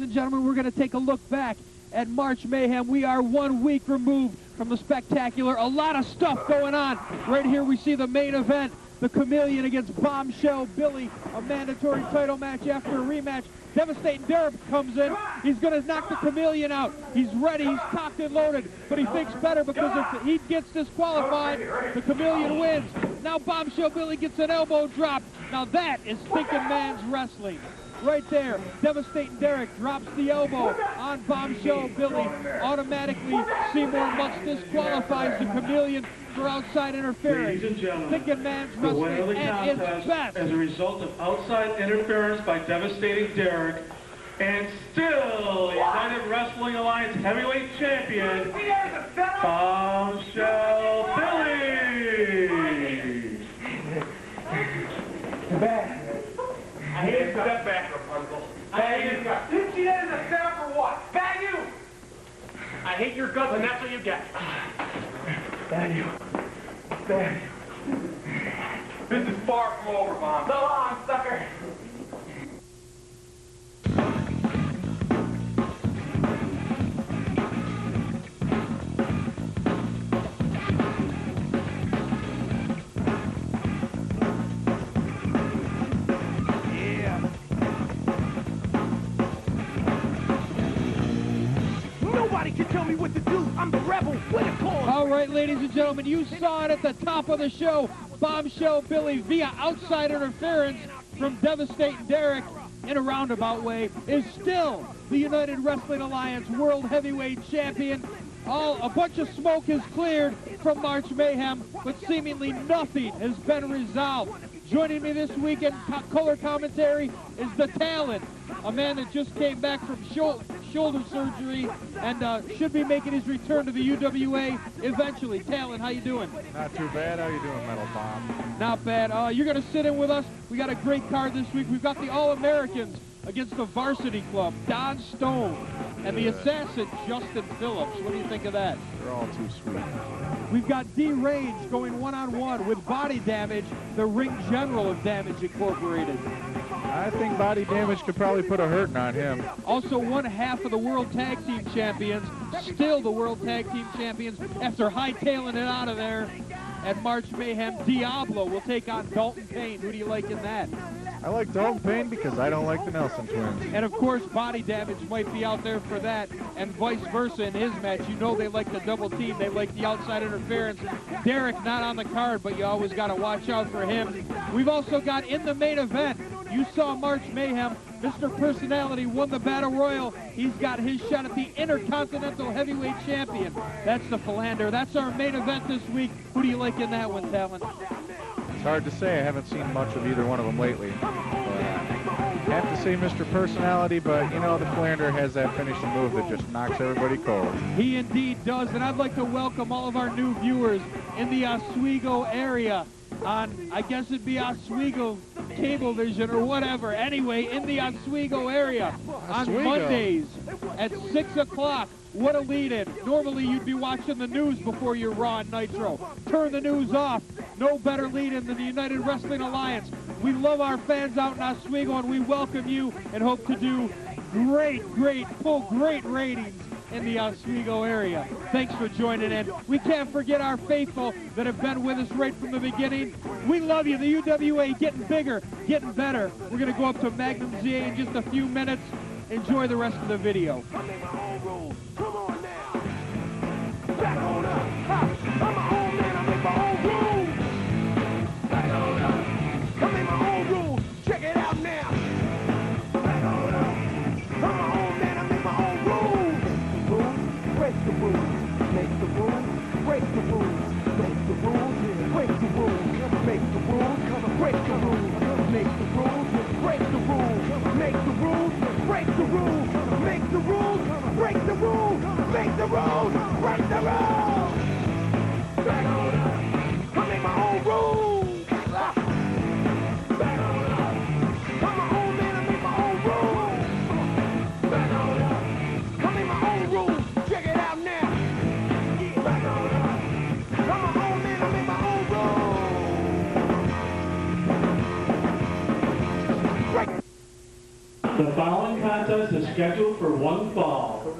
and gentlemen, we're going to take a look back at March Mayhem. We are 1 week removed from the spectacular. A lot of stuff going on. Right here we see the main event, the Chameleon against Bombshell Billy, a mandatory title match after a rematch. Devastating Deranged comes in. He's going to knock the Chameleon out. He's ready. He's cocked and loaded. But he thinks better because if he gets disqualified, the Chameleon wins. Now Bombshell Billy gets an elbow drop. Now that is thinking man's wrestling. Right there, Devastating Deranged drops the elbow on Bombshell Billy. Automatically, Seymour Mutz disqualifies the Chameleon for outside interference. Thinking man's wrestling at its best. As a result of outside interference by Devastating Deranged, and still United Wrestling Alliance Heavyweight Champion, Bombshell Billy. I hate it. Step back, Rapunzel. I hate your guts. Didn't see that as a setup for what? Bang you! I hate your guts, and that's what you get. Bang you. Bang you. This is far from over, Mom. So long, sucker. All right, ladies and gentlemen, you saw it at the top of the show. Bombshell Billy, via outside interference from Devastating Deranged in a roundabout way, is still the United Wrestling Alliance World Heavyweight Champion. A bunch of smoke is cleared from March Mayhem, but seemingly nothing has been resolved. Joining me this week in color commentary is the Talon, a man that just came back from shoulder surgery and should be making his return to the UWA eventually. Talon, how you doing? Not too bad. How you doing, Metal Bomb? Not bad. You're going to sit in with us. We got a great card this week. We've got the All-Americans against the Varsity Club, Don Stone, and the Assassin, Justin Phillips. What do you think of that? They're all too sweet. We've got Deranged going one-on-one with Body Damage, the ring general of Damage Incorporated. I think Body Damage could probably put a hurting on him. Also, one half of the World Tag Team Champions, still the World Tag Team Champions, after hightailing it out of there at March Mayhem. Diablo will take on Dalton Payne. Who do you like in that? I like Dalton Payne because I don't like the Nelson twins. And of course, Body Damage might be out there for that, and vice versa in his match. You know they like the double team. They like the outside interference. Derek not on the card, but you always got to watch out for him. We've also got in the main event, you saw March Mayhem. Mr. Personality won the Battle Royal. He's got his shot at the Intercontinental Heavyweight Champion. That's the Philanderer. That's our main event this week. Who do you like in that one, Talon? It's hard to say. I haven't seen much of either one of them lately. I have to say Mr. Personality, but you know, the Philanderer has that finishing move that just knocks everybody cold. He indeed does, and I'd like to welcome all of our new viewers in the Oswego area on, I guess it'd be Oswego Cablevision or whatever. Anyway, in the Oswego area on Mondays at 6 o'clock. What a lead-in. Normally you'd be watching the news before your Raw and Nitro. Turn the news off. No better lead-in than the United Wrestling Alliance. We love our fans out in Oswego, and we welcome you and hope to do great ratings in the Oswego area. Thanks for joining in. We can't forget our faithful that have been with us right from the beginning. We love you. The UWA getting bigger, getting better. We're going to go up to Magnum ZA in just a few minutes. Enjoy the rest of the video. Come on now. Back on up. I'm my own man. I make my own rules. Back on up. I make my own rules. Check it out now. Back on up. I'm my own man. I make my own rules. Break the rules. Make the rules. Break the rules. Make the rules. Break the rules. Make the rules. Break the rules. Make the rules. Break the rules. Make the rules. Break the rules. Make the rules. Break the rules. Make the rules. Break the rules. Back on up. I make my own rules. Back on up. I'm my own man. I make my own rules. Back on up. I make my own rules. Check it out now. Back on up. I'm my own man. I make my own rules. Break. The following contest is scheduled for one fall.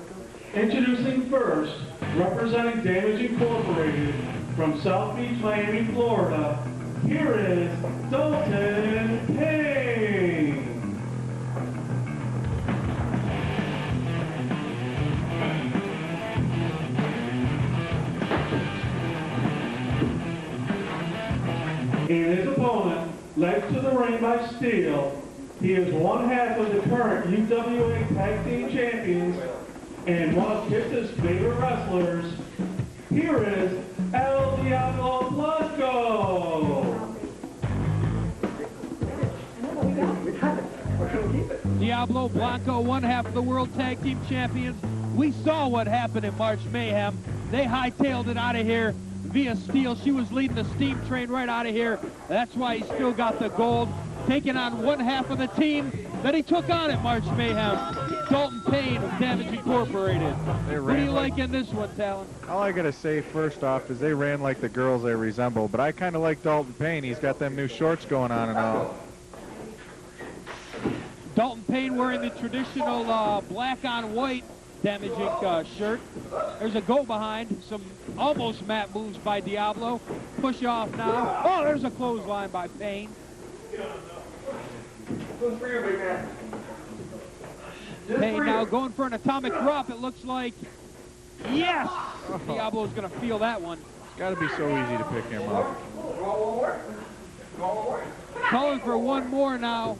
Introducing first, representing Damage Incorporated from South Beach, Miami, Florida, here is Dalton Payne. And his opponent, led to the ring by steel, he is one half of the current UWA Tag Team Champions and one of Kip's favorite wrestlers. Here is El Diablo Blanco. Diablo Blanco, one half of the World Tag Team Champions. We saw what happened in March Mayhem. They hightailed it out of here via steel. She was leading the steam train right out of here. That's why he still got the gold. Taking on one half of the team that he took on at March Mayhem, Dalton Payne of Damage Incorporated. What do you like in this one, Talon? All I gotta say first off is they ran like the girls they resemble, but I kind of like Dalton Payne. He's got them new shorts going on and all. Dalton Payne wearing the traditional black on white Damage Inc. Shirt. There's a go behind, some almost mat moves by Diablo. Push off now. Oh, there's a clothesline by Payne. Payne now going for an atomic drop, it looks like. Yes! Diablo's going to feel that one. It's got to be so easy to pick him up. Calling for one more now.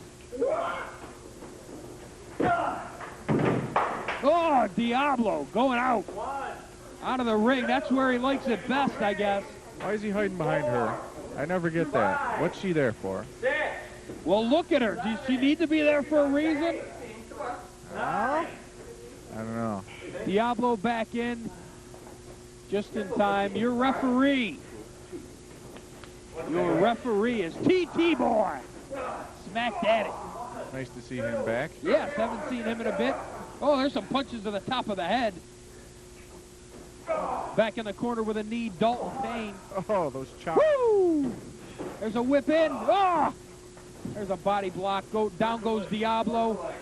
Oh, Diablo going out. Out of the ring. That's where he likes it best, I guess. Why is he hiding behind her? I never get that. What's she there for? Well, look at her. Does she need to be there for a reason? I don't know. Diablo back in just in time. Your referee is TT Boy. Smack Daddy. Nice to see him back. Yes, haven't seen him in a bit. Oh, there's some punches to the top of the head. Back in the corner with a knee, Dalton Payne. Oh, those chops. Woo! There's a whip in. Oh! There's a body block. Down goes Diablo.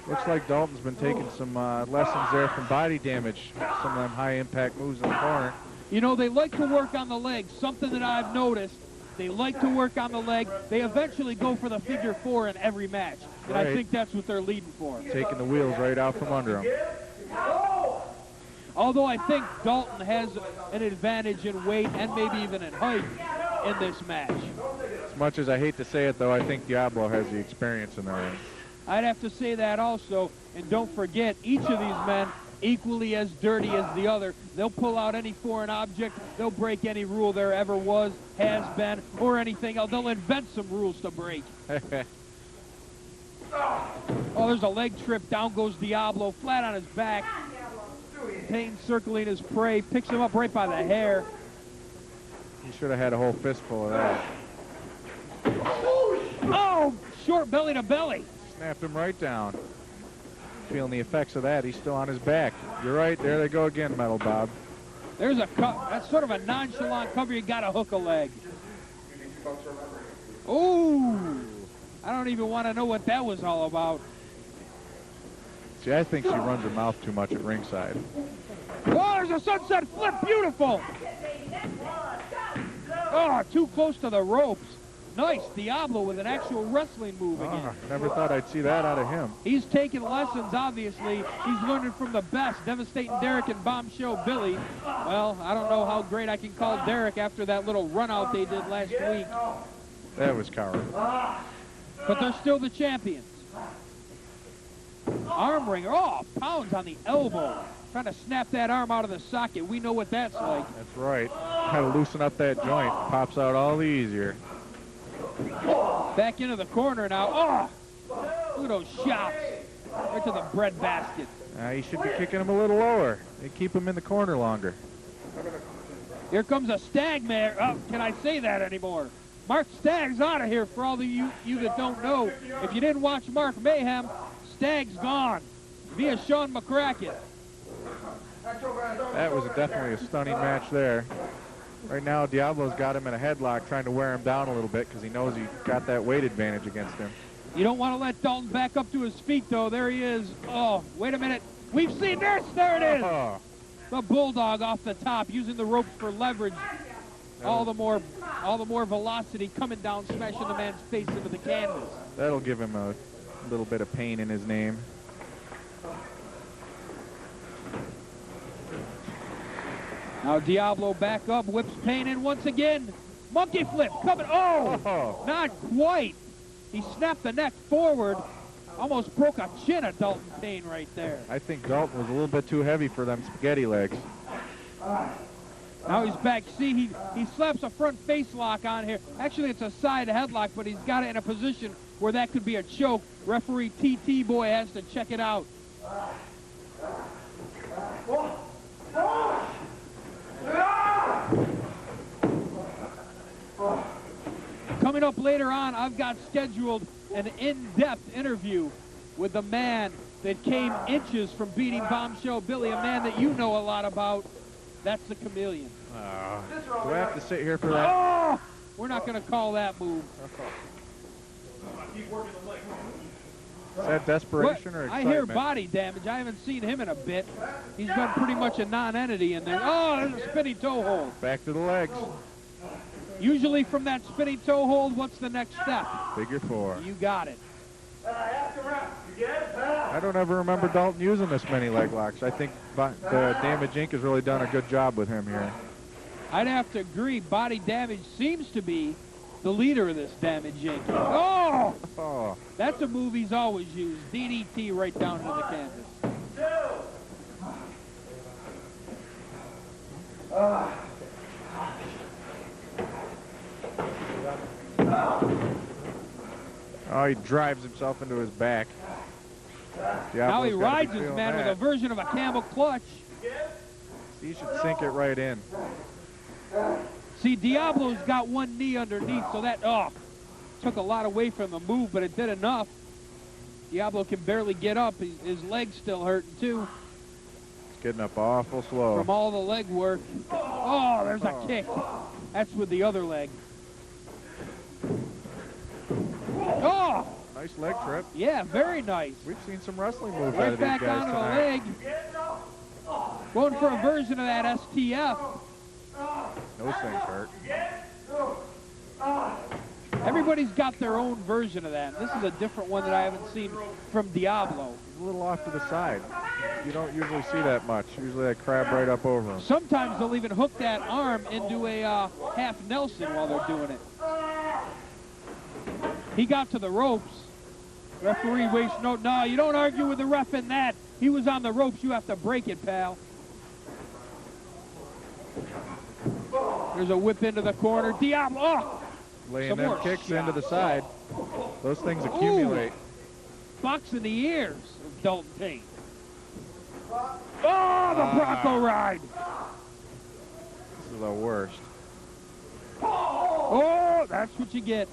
Looks like Dalton's been taking some lessons there from Body Damage. Some of them high-impact moves in the corner. You know, they like to work on the leg. Something that I've noticed. They like to work on the leg. They eventually go for the figure four in every match. And right. I think that's what they're leading for. Taking the wheels right out from under them. Although I think Dalton has an advantage in weight and maybe even in height in this match. As much as I hate to say it, though, I think Diablo has the experience in the ring. I'd have to say that also. And don't forget, each of these men equally as dirty as the other. They'll pull out any foreign object. They'll break any rule there ever was, has been, or anything else. They'll invent some rules to break. Oh, there's a leg trip. Down goes Diablo, flat on his back. Payne circling his prey, picks him up right by the hair. He should have had a whole fistful of that. Oh, short belly to belly. Snapped him right down. Feeling the effects of that. He's still on his back. You're right. There they go again, Metal Bob. There's a cut. That's sort of a nonchalant cover. You got to hook a leg. Ooh. I don't even want to know what that was all about. See, I think she runs her mouth too much at ringside. Oh, there's a sunset flip. Beautiful. Oh, too close to the ropes. Nice. Diablo with an actual wrestling move again. Never thought I'd see that out of him. He's taking lessons, obviously. He's learning from the best. Devastating Derek and Bombshell Billy. Well, I don't know how great I can call Derek after that little run out they did last week. That was coward. But they're still the champions. Arm wringer. Oh, pounds on the elbow. Trying to snap that arm out of the socket. We know what that's like. That's right. Kind of loosen up that joint. Pops out all the easier. Back into the corner now. Oh! Look at those shots. Right to the bread basket. You should be kicking him a little lower. They keep him in the corner longer. Here comes a Stag man. Oh, can I say that anymore? Mark Stag's out of here for all of you that don't know. If you didn't watch Mark Mayhem, Stag's gone via Sean McCracken. That was definitely a stunning match there. Right now, Diablo's got him in a headlock, trying to wear him down a little bit because he knows he got that weight advantage against him. You don't want to let Dalton back up to his feet, though. There he is. Oh, wait a minute. We've seen this. There it is. The Bulldog off the top, using the ropes for leverage. All the more velocity coming down, smashing the man's face into the canvas. That'll give him a little bit of pain in his name. Now Diablo back up, whips Payne in once again. Monkey flip coming. Oh, not quite. He snapped the neck forward. Almost broke a chin of Dalton Payne right there. I think Dalton was a little bit too heavy for them spaghetti legs. Now he's back. See, he slaps a front face lock on here. Actually, it's a side headlock, but he's got it in a position where that could be a choke. Referee TT Boy has to check it out. Coming up later on, I've got scheduled an in-depth interview with the man that came inches from beating Bombshell Billy, a man that you know a lot about. That's the Chameleon. Do I have to sit here for that? Oh! We're not going to call that move. Is that desperation or I excitement? hear body damage. I haven't seen him in a bit. He's been pretty much a non-entity in there. Oh, there's a spinning toe hold. Back to the legs. Usually from that spinning toe hold, what's the next step? Figure 4. You got it. I don't ever remember Dalton using this many leg locks. I think the Damage Inc. has really done a good job with him here. I'd have to agree. Body Damage seems to be the leader of this Damage Inc. Oh! That's a move he's always used. DDT right down into the canvas. Oh, he drives himself into his back. Now he rides his man with a version of a camel clutch. He should sink it right in. See, Diablo's got one knee underneath, so that, took a lot away from the move, but it did enough. Diablo can barely get up. His leg's still hurting, too. It's getting up awful slow. From all the leg work. Oh, there's a kick. That's with the other leg. Oh! Nice leg trip. Yeah, very nice. We've seen some wrestling moves out Right of these back guys onto tonight. the leg. Going for a version of that STF. Those things hurt. Everybody's got their own version of that. This is a different one that I haven't seen from Diablo. A little off to the side. You don't usually see that much. Usually they crab right up over him. Sometimes they'll even hook that arm into a half Nelson while they're doing it. He got to the ropes. Referee wastes no, you don't argue with the ref in that. He was on the ropes. You have to break it, pal. There's a whip into the corner. Diablo, Laying them kicks into the side. Those things accumulate. Box in the ears of Dalton Payne. Oh, the Bronco ride. This is the worst. Oh, that's what you get.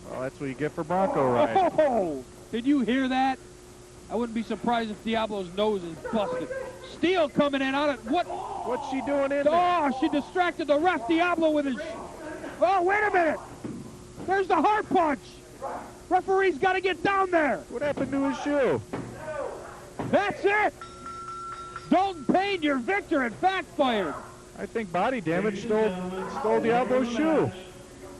Well, that's what you get for Bronco ride. Oh, did you hear that? I wouldn't be surprised if Diablo's nose is busted. Steel coming in on it. What's she doing in there? Oh, she distracted the ref. Diablo with his... Oh, wait a minute. There's the heart punch. Referee's got to get down there. What happened to his shoe? That's it. Dalton Payne, your victor, and backfired. I think body damage stole Diablo's shoe.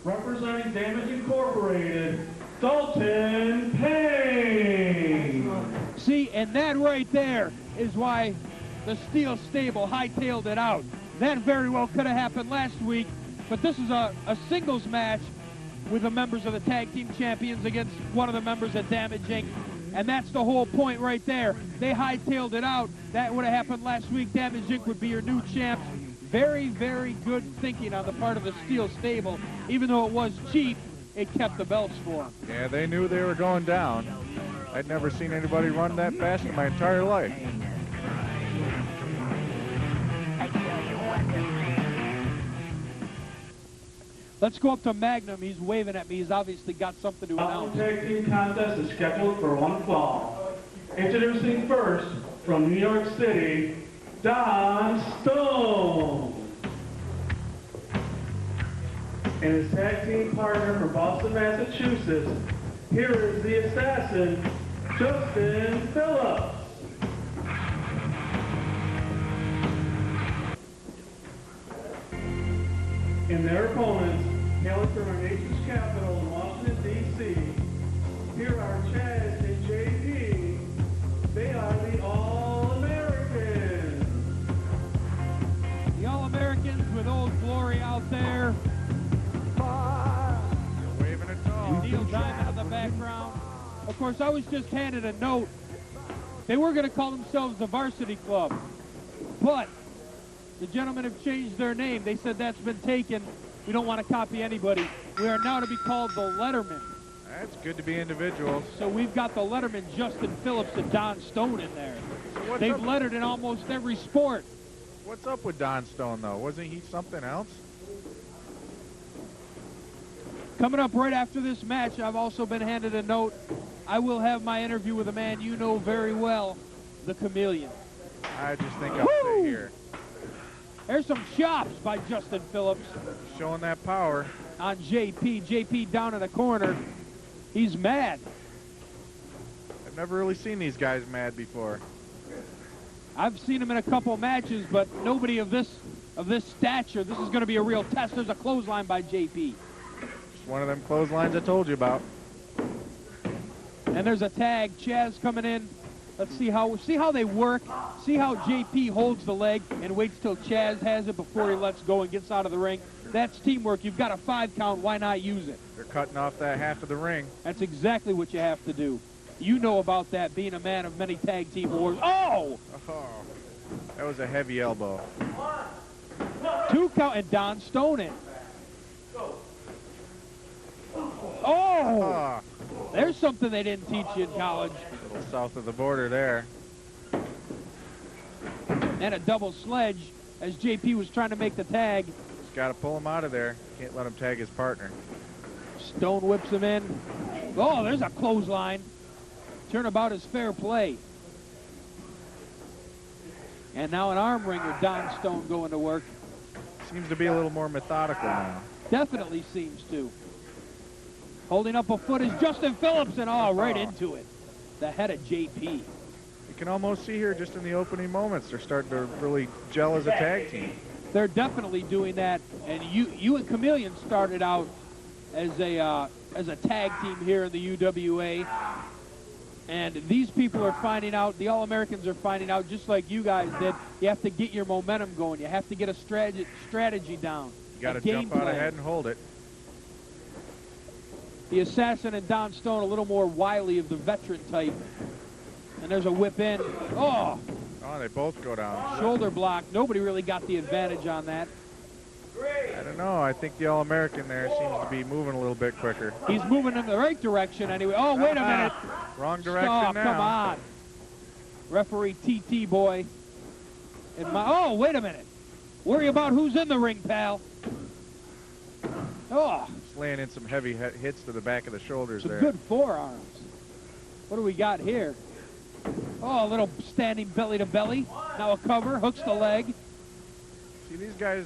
Representing Damage Incorporated, Dalton Payne. See, and that right there is why the Steel Stable hightailed it out. That very well could have happened last week, but this is a singles match with the members of the Tag Team Champions against one of the members of Damage Inc. And that's the whole point right there. They hightailed it out. That would have happened last week. Damage Inc. would be your new champs. Very, very good thinking on the part of the Steel Stable. Even though it was cheap, it kept the belts for them. Yeah, they knew they were going down. I'd never seen anybody run that fast in my entire life. Let's go up to Magnum. He's waving at me. He's obviously got something to announce. The tag team contest is scheduled for one fall. Introducing first, from New York City, Don Stone. And his tag team partner from Boston, Massachusetts, Here is the assassin, Justin Phillips. And their opponents, hailing from our nation's capital in Washington, D.C., here are Chaz and JP. They are the All-Americans. The All-Americans with Old Glory out there. Waving it tall. Neil Diamond in the background. Of course, I was just handed a note. They were going to call themselves the Varsity Club, but the gentlemen have changed their name. They said that's been taken. We don't want to copy anybody. We are now to be called the Lettermen. That's good to be individuals. So we've got the Lettermen, Justin Phillips and Don Stone in there. So They've lettered in almost every sport. What's up with Don Stone, though? Wasn't he something else? Coming up right after this match, I've also been handed a note. I will have my interview with a man you know very well, the Chameleon. I just think I'll sit here. There's some chops by Justin Phillips. Showing that power. On JP. JP down in the corner. He's mad. I've never really seen these guys mad before. I've seen him in a couple matches, but nobody of this stature. This is going to be a real test. There's a clothesline by JP. Just one of them clotheslines I told you about. And there's a tag. Chaz coming in. Let's see how they work. See how JP holds the leg and waits till Chaz has it before he lets go and gets out of the ring. That's teamwork. You've got a 5 count. Why not use it? They're cutting off that half of the ring. That's exactly what you have to do. You know about that, being a man of many tag team wars. Oh! That was a heavy elbow. 2 count and Don Stone in. Oh! There's something they didn't teach you in college. A little south of the border there. And a double sledge as JP was trying to make the tag. Just got to pull him out of there. Can't let him tag his partner. Stone whips him in. Oh, there's a clothesline. Turnabout is fair play. And now an arm wringer, Don Stone going to work. Seems to be a little more methodical now. Definitely seems to. Holding up a foot is Justin Phillips, and right into it. The head of JP. You can almost see here just in the opening moments, they're starting to really gel as a tag team. They're definitely doing that. And you and Chameleon started out as a tag team here in the UWA. And these people are finding out, the All-Americans are finding out, just like you guys did, you have to get your momentum going. You have to get a strategy down. You got to jump out ahead and hold it. The Assassin and Don Stone a little more wily of the veteran type. And there's a whip in. Oh, they both go down. Shoulder block. Nobody really got the advantage on that. I don't know. I think the All-American there seems to be moving a little bit quicker. He's moving in the right direction anyway. Oh, wait a minute. Wrong direction now. Come on. Referee TT boy. Oh, wait a minute. Worry about who's in the ring, pal. Oh. Just laying in some heavy hits to the back of the shoulders there. Some good forearms. What do we got here? Oh, a little standing belly to belly. Now a cover, hooks the leg. See, these guys,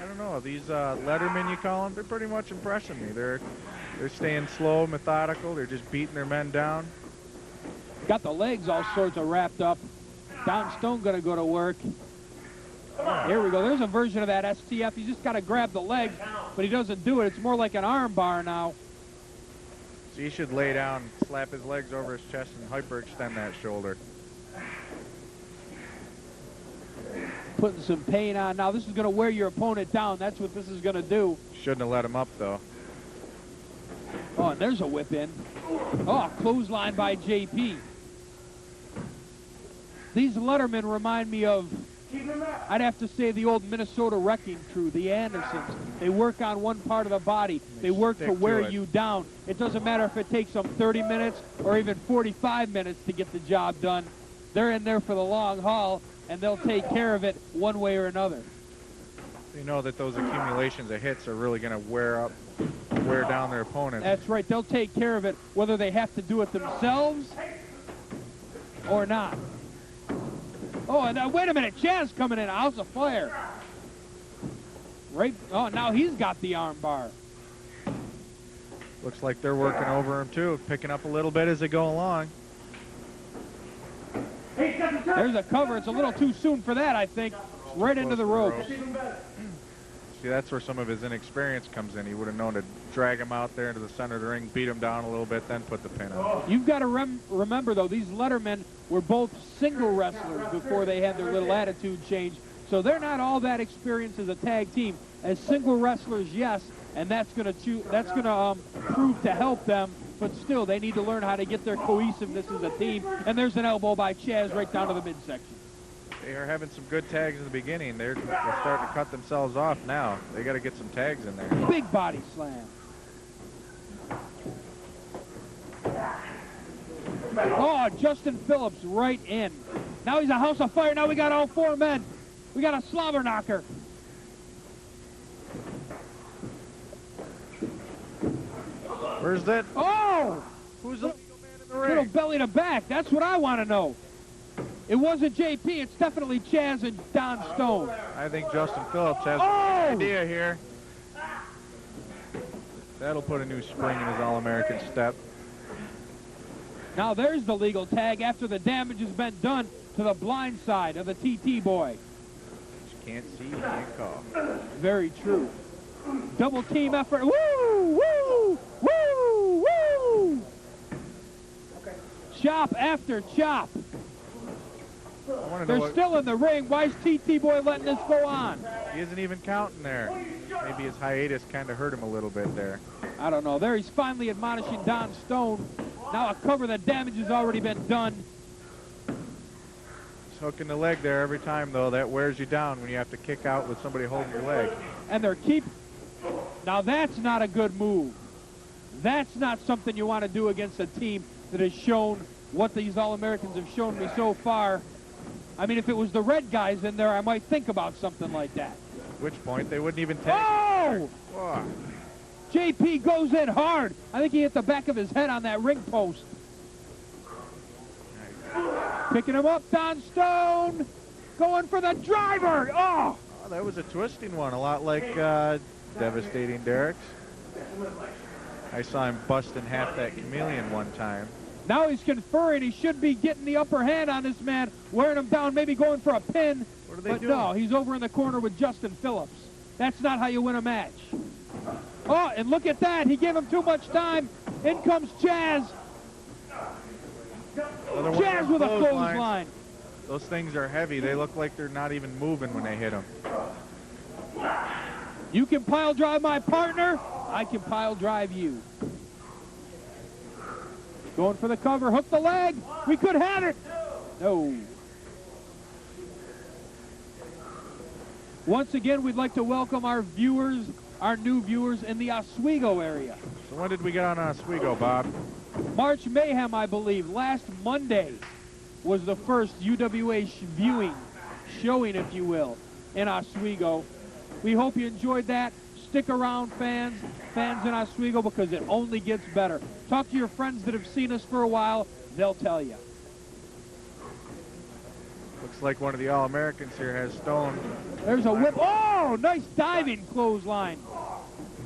I don't know, these Lettermen you call them, they're pretty much impressing me. They're staying slow, methodical. They're just beating their men down. Got the legs all sorts of wrapped up. Don Stone going to go to work. Here we go. There's a version of that STF. He's just got to grab the leg, but he doesn't do it. It's more like an arm bar now. So he should lay down, slap his legs over his chest, and hyperextend that shoulder. Putting some pain on. Now this is going to wear your opponent down. That's what this is going to do. Shouldn't have let him up, though. Oh, and there's a whip in. Oh, clothesline by JP. These Lettermen remind me of, I'd have to say, the old Minnesota Wrecking Crew, the Andersons. They work on one part of the body. They work to wear you down. It doesn't matter if it takes them 30 minutes or even 45 minutes to get the job done. They're in there for the long haul, and they'll take care of it one way or another. You know that those accumulations of hits are really going to wear down their opponents. That's right. They'll take care of it whether they have to do it themselves or not. Oh, and wait a minute. Chaz coming in. House of Fire. Right. Oh, now he's got the arm bar. Looks like they're working over him too, picking up a little bit as they go along. There's a cover. It's a little too soon for that, I think. Right into the ropes. See, that's where some of his inexperience comes in. He would have known to drag him out there into the center of the ring, beat him down a little bit, then put the pin on. You've got to remember, though, these Lettermen were both single wrestlers before they had their little attitude change. So they're not all that experienced as a tag team. As single wrestlers, yes, and that's going to prove to help them. But still, they need to learn how to get their cohesiveness as a team. And there's an elbow by Chaz right down to the midsection. They are having some good tags in the beginning. They're starting to cut themselves off now. They got to get some tags in there. Big body slam. Oh, Justin Phillips right in. Now he's a house of fire. Now we got all four men. We got a slobber knocker. Where's that? Oh! Who's the legal man in the ring? Little belly to back. That's what I want to know. It wasn't JP. It's definitely Chaz and Don Stone. I think Justin Phillips has an idea here. That'll put a new spring in his All-American step. Now there's the legal tag after the damage has been done to the blind side of the TT boy. You can't see, you can't call. Very true. Double team effort. Woo! Woo! Woo! Woo! Chop after chop. They're still in the ring. Why is TT boy letting this go on? He isn't even counting there. Maybe his hiatus kind of hurt him a little bit there. I don't know. There he's finally admonishing Don Stone. Now a cover. The damage has already been done. He's hooking the leg there every time, though. That wears you down when you have to kick out with somebody holding your leg. And they're Now that's not a good move. That's not something you want to do against a team that has shown what these All-Americans have shown me so far. I mean, if it was the red guys in there, I might think about something like that. At which point, they wouldn't even take Oh! Whoa. JP goes in hard. I think he hit the back of his head on that ring post. Picking him up, Don Stone. Going for the driver. Oh! Oh, that was a twisting one, a lot like Devastating Derek's. I saw him bust in half that Chameleon one time. Now he's conferring. He should be getting the upper hand on this man, wearing him down, maybe going for a pin. What are they but doing? No, he's over in the corner with Justin Phillips. That's not how you win a match. Oh, and look at that. He gave him too much time. In comes Chaz. Chaz with a clothesline. Those things are heavy. They look like they're not even moving when they hit them. You can pile drive my partner. I can pile drive you. Going for the cover. Hook the leg. We could have it. No. Once again, we'd like to welcome our viewers, our new viewers in the Oswego area. So when did we get on Oswego, Bob? March Mayhem, I believe. Last Monday was the first UWA showing, if you will, in Oswego. We hope you enjoyed that. Stick around, fans in Oswego, because it only gets better. Talk to your friends that have seen us for a while. They'll tell you. Looks like one of the All-Americans here has Stone. There's a whip. Oh, nice diving clothesline.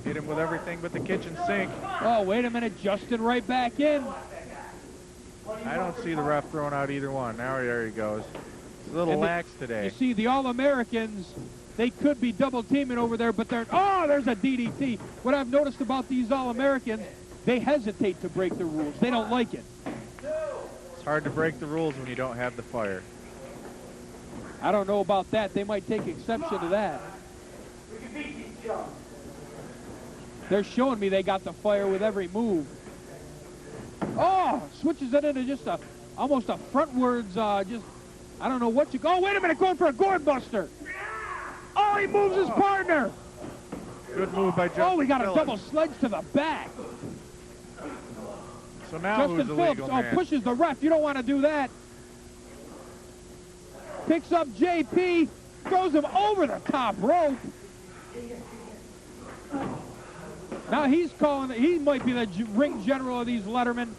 Hit him with everything but the kitchen sink. Oh, wait a minute. Justin right back in. I don't see the ref throwing out either one. Now there he goes. He's a little lax today. You see, the All-Americans, they could be double teaming over there, but they're... Oh, there's a DDT. What I've noticed about these All-Americans, they hesitate to break the rules. They don't like it. It's hard to break the rules when you don't have the fire. I don't know about that. They might take exception to that. They're showing me they got the fire with every move. Oh, switches it into just almost a frontwards, just, I don't know what you... Oh, wait a minute, going for a gourd buster. Oh, he moves his partner. Good move by Justin Oh, we got Phillips. a double sledge to the back. So now Justin who's the Phillips, legal man? pushes the ref. You don't want to do that. Picks up JP, throws him over the top rope. Now he's calling, he might be the ring general of these Lettermen.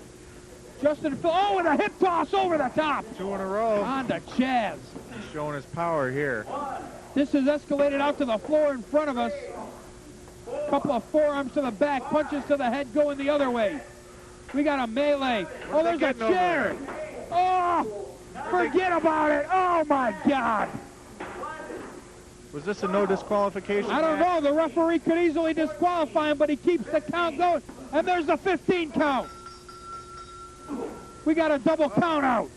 Justin Phillips, oh, with a hip toss over the top. 2 in a row. On to Chaz. He's showing his power here. This has escalated out to the floor in front of us. Couple of forearms to the back, punches to the head going the other way. We got a melee. Oh, there's a chair. Oh, forget about it. Oh, my God. Was this a no disqualification? I don't know. The referee could easily disqualify him, but he keeps the count going. And there's the 15 count. We got a double count out.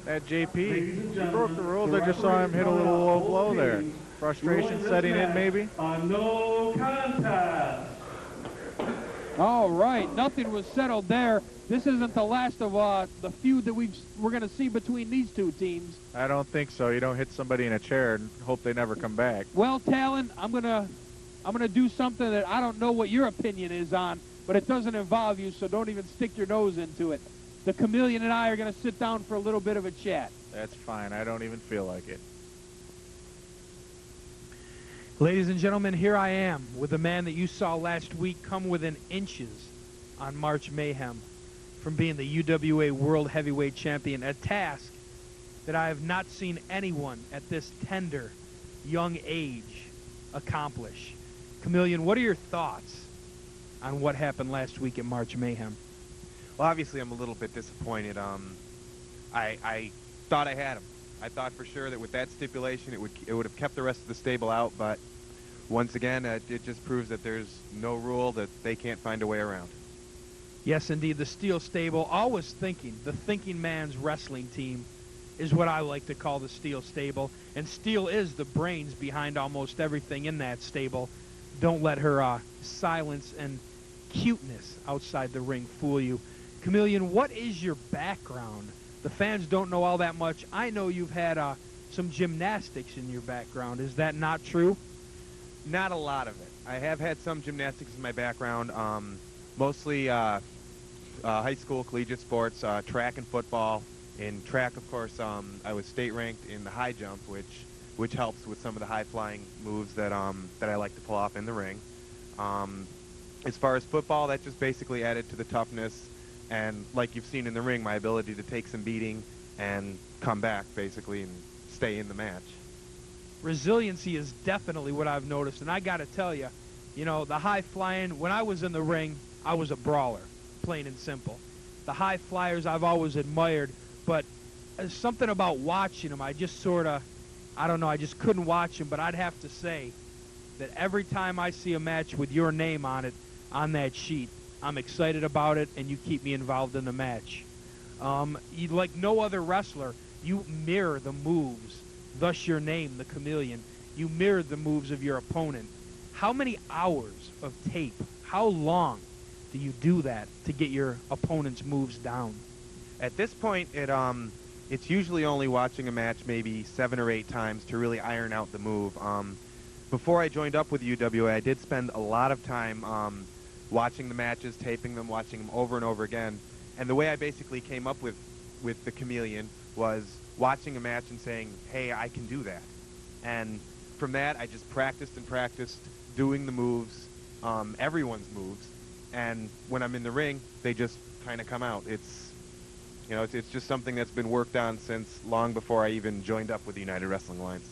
That JP, he broke the rules. I just saw him hit a little low blow there. Frustration setting in, maybe? A no contest. All right, nothing was settled there. This isn't the last of the feud that we're going to see between these two teams. I don't think so. You don't hit somebody in a chair and hope they never come back. Well, Talon, I'm gonna do something that I don't know what your opinion is on, but it doesn't involve you, so don't even stick your nose into it. The Chameleon and I are going to sit down for a little bit of a chat. That's fine. I don't even feel like it. Ladies and gentlemen, here I am with the man that you saw last week come within inches on March Mayhem from being the UWA World Heavyweight Champion, a task that I have not seen anyone at this tender, young age accomplish. Chameleon, what are your thoughts on what happened last week at March Mayhem? Well, obviously, I'm a little bit disappointed. I thought I had him. I thought for sure that with that stipulation, it would have kept the rest of the stable out. But once again, it just proves that there's no rule that they can't find a way around. Yes, indeed, the Steel Stable, always thinking, the thinking man's wrestling team is what I like to call the Steel Stable. And Steel is the brains behind almost everything in that stable. Don't let her silence and cuteness outside the ring fool you. Chameleon, what is your background? The fans don't know all that much. I know you've had some gymnastics in your background. Is that not true? Not a lot of it. I have had some gymnastics in my background, mostly high school collegiate sports, track and football. In track, of course, I was state ranked in the high jump, which helps with some of the high-flying moves that I like to pull off in the ring. As far as football, that just basically added to the toughness, and like you've seen in the ring, my ability to take some beating and come back, basically, and stay in the match. Resiliency is definitely what I've noticed, and I got to tell you, the high-flying, when I was in the ring, I was a brawler, plain and simple. The high flyers I've always admired, but there's something about watching them, I just sort of, I don't know, I just couldn't watch them, but I'd have to say that every time I see a match with your name on it, on that sheet, I'm excited about it, and you keep me involved in the match. Like no other wrestler, you mirror the moves, thus your name, the Chameleon. You mirror the moves of your opponent. How many hours of tape, how long do you do that to get your opponent's moves down? At this point, it's usually only watching a match maybe 7 or 8 times to really iron out the move. Before I joined up with UWA, I did spend a lot of time watching the matches, taping them, watching them over and over again. And the way I basically came up with the Chameleon was watching a match and saying, hey, I can do that. And from that, I just practiced and practiced doing the moves, everyone's moves. And when I'm in the ring, they just kind of come out. It's just something that's been worked on since long before I even joined up with the United Wrestling Alliance.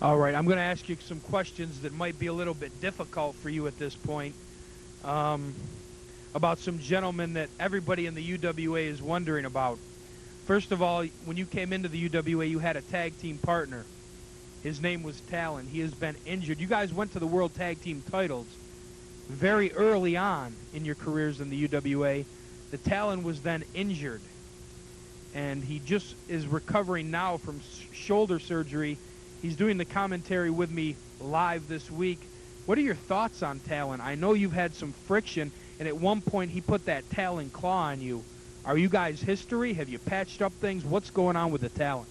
All right, I'm going to ask you some questions that might be a little bit difficult for you at this point. About some gentlemen that everybody in the UWA is wondering about. First of all, when you came into the UWA, you had a tag team partner. His name was Talon. He has been injured. You guys went to the World Tag Team titles very early on in your careers in the UWA. The Talon was then injured, and he just is recovering now from shoulder surgery. He's doing the commentary with me live this week. What are your thoughts on Talon? I know you've had some friction, and at one point he put that Talon claw on you. Are you guys history? Have you patched up things? What's going on with the Talon?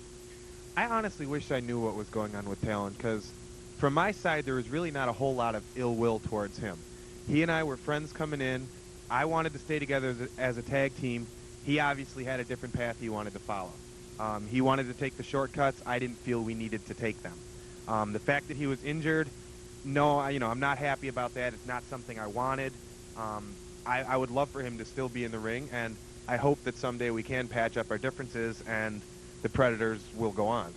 I honestly wish I knew what was going on with Talon, because from my side, there was really not a whole lot of ill will towards him. He and I were friends coming in. I wanted to stay together as a tag team. He obviously had a different path he wanted to follow. He wanted to take the shortcuts. I didn't feel we needed to take them. The fact that he was injured, no, I'm not happy about that. It's not something I wanted. I would love for him to still be in the ring, and I hope that someday we can patch up our differences and the Predators will go on.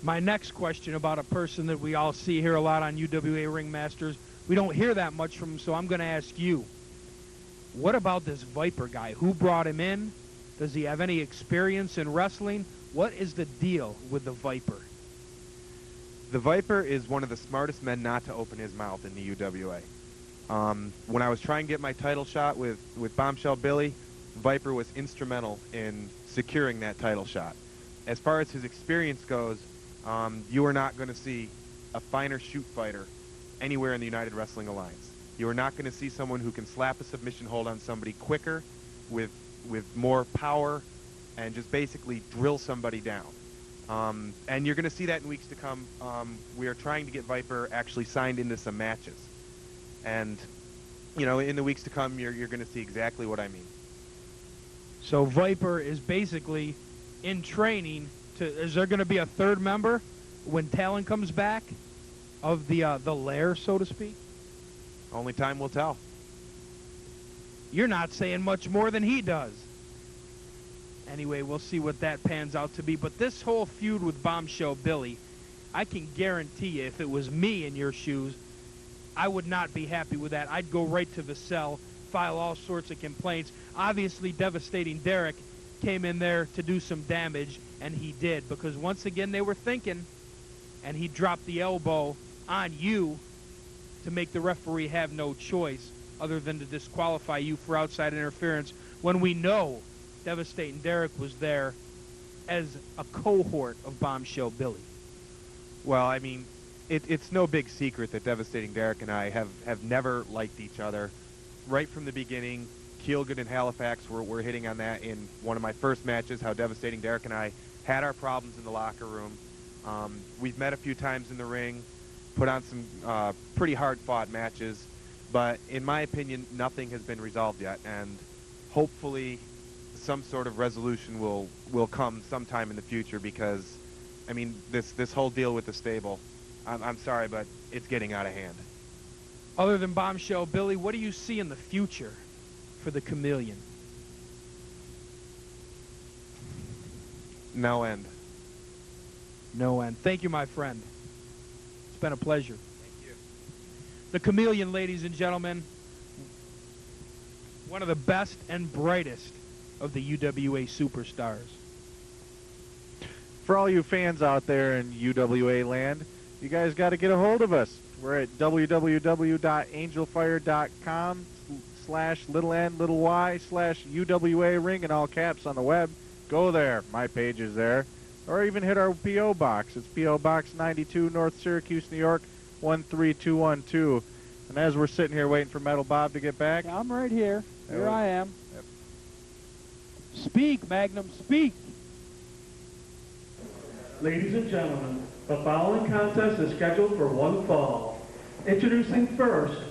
My next question about a person that we all see here a lot on UWA Ringmasters, we don't hear that much from him, so I'm going to ask you, what about this Viper guy? Who brought him in? Does he have any experience in wrestling? What is the deal with the Viper? The Viper is one of the smartest men not to open his mouth in the UWA. When I was trying to get my title shot with Bombshell Billy, Viper was instrumental in securing that title shot. As far as his experience goes, you are not going to see a finer shoot fighter anywhere in the United Wrestling Alliance. You are not going to see someone who can slap a submission hold on somebody quicker, with more power, and just basically drill somebody down. And you're going to see that in weeks to come. We are trying to get Viper actually signed into some matches. And, you know, in the weeks to come, you're going to see exactly what I mean. So Viper is basically in training. Is there going to be a third member when Talon comes back of the lair, so to speak? Only time will tell. You're not saying much more than he does. Anyway, we'll see what that pans out to be. But this whole feud with Bombshell Billy, I can guarantee you, if it was me in your shoes, I would not be happy with that. I'd go right to the cell, file all sorts of complaints. Obviously, Devastating Derek came in there to do some damage, and he did, because once again they were thinking, and he dropped the elbow on you to make the referee have no choice other than to disqualify you for outside interference, when we know Devastating Derek was there as a cohort of Bombshell Billy. Well, I mean, it's no big secret that Devastating Derek and I have never liked each other. Right from the beginning, Keelgood and Halifax were hitting on that in one of my first matches, how Devastating Derek and I had our problems in the locker room. We've met a few times in the ring, put on some pretty hard-fought matches, but in my opinion, nothing has been resolved yet, and hopefully some sort of resolution will come sometime in the future, because, I mean, this whole deal with the stable, I'm sorry, but it's getting out of hand. Other than Bombshell Billy, what do you see in the future for the Chameleon? No end. No end. Thank you, my friend. It's been a pleasure. Thank you. The Chameleon, ladies and gentlemen, one of the best and brightest of the UWA superstars. For all you fans out there in UWA land, you guys got to get a hold of us. We're at www.angelfire.com/y/UWA ring in all caps on the web. Go there. My page is there. Or even hit our P.O. Box. It's P.O. Box 92, North Syracuse, New York, 13212. And as we're sitting here waiting for Metal Bob to get back... I'm right here. Here I am. Yep. Speak, Magnum, speak. Ladies and gentlemen, the following contest is scheduled for one fall. Introducing first,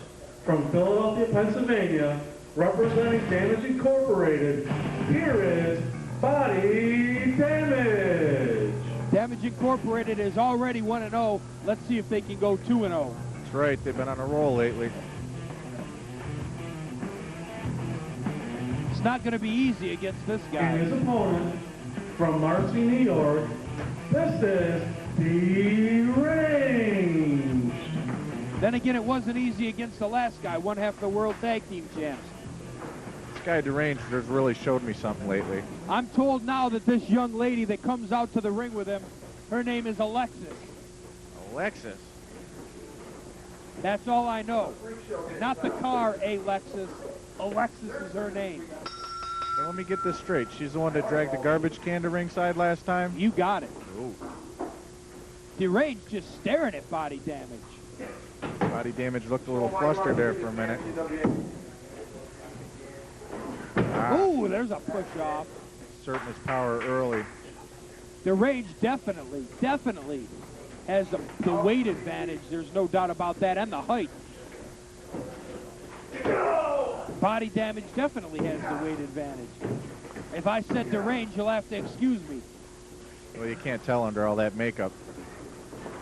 from Philadelphia, Pennsylvania, representing Damage Incorporated, here is Body Damage. Damage Incorporated is already 1-0. Let's see if they can go 2-0. That's right. They've been on a roll lately. It's not going to be easy against this guy. And his opponent, from Marcy, New York, this is Deranged. Then again, it wasn't easy against the last guy, one half the World Tag Team Champs. This guy Deranged has really showed me something lately. I'm told now that this young lady that comes out to the ring with him, her name is Alexis. Alexis? That's all I know. Not the car, Alexis. Alexis is her name. Now, let me get this straight. She's the one that dragged the garbage can to ringside last time? You got it. Ooh. Deranged just staring at Body Damage. Body Damage looked a little flustered there for a minute. Ooh, there's a push-off. Certain his power early. Deranged definitely has the weight advantage. There's no doubt about that, and the height. Body Damage definitely has the weight advantage. If I said Deranged, you'll have to excuse me. Well, you can't tell under all that makeup.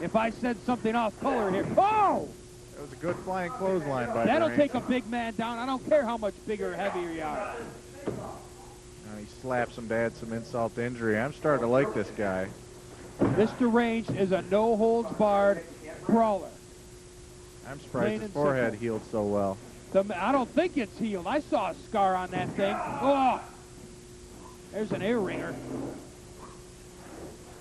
If I said something off color here, oh! That was a good flying clothesline by That'll Deranged. take a big man down. I don't care how much bigger or heavier you are. He slaps him to add some insult to injury. I'm starting to like this guy. This Deranged is a no-holds-barred brawler. I'm surprised Plain his and forehead simple. healed so well. I don't think it's healed. I saw a scar on that thing. Oh! There's an ear ringer.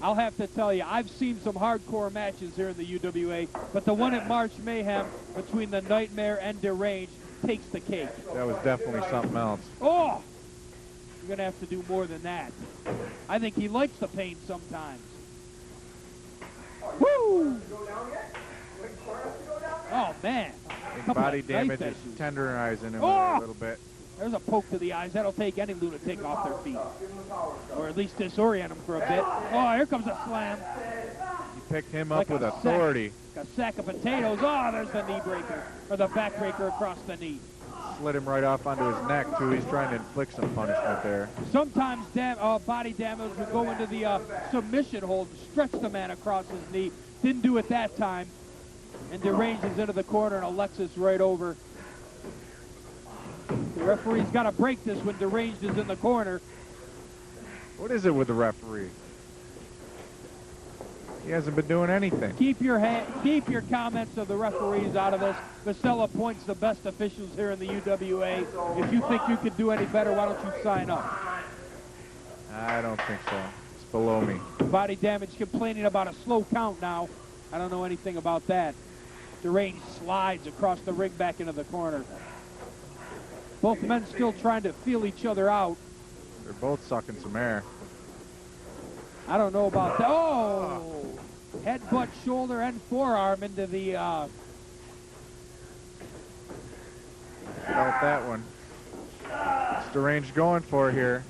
I'll have to tell you, I've seen some hardcore matches here in the UWA, but the one at March Mayhem between the Nightmare and Deranged takes the cake. That was definitely something else. Oh! You're going to have to do more than that. I think he likes the pain sometimes. Woo! Oh, man. Couple Body of damage knife is edges. tenderizing him Oh! a little bit. There's a poke to the eyes. That'll take any lunatic off their feet. Or at least disorient them for a bit. Oh, here comes a slam. He picked him Like up with a authority. A sack of potatoes. Oh, there's the knee breaker. Or the back breaker across the knee. Slid him right off onto his neck, too. He's trying to inflict some punishment there. Sometimes body damage would go into the submission hold, stretch the man across his knee. Didn't do it that time. And Deranged is into the corner, and Alexis right over. The referee's got to break this when Deranged is in the corner. What is it with the referee? He hasn't been doing anything. Keep your comments of the referees out of this. Vasella points the best officials here in the UWA. If you think you could do any better, why don't you sign up? I don't think so. It's below me. Body damage complaining about a slow count now. I don't know anything about that. Deranged slides across the ring back into the corner. Both men still trying to feel each other out. They're both sucking some air. I don't know about that. Oh! Headbutt, shoulder, and forearm into the... Felt that one. It's Deranged going for here.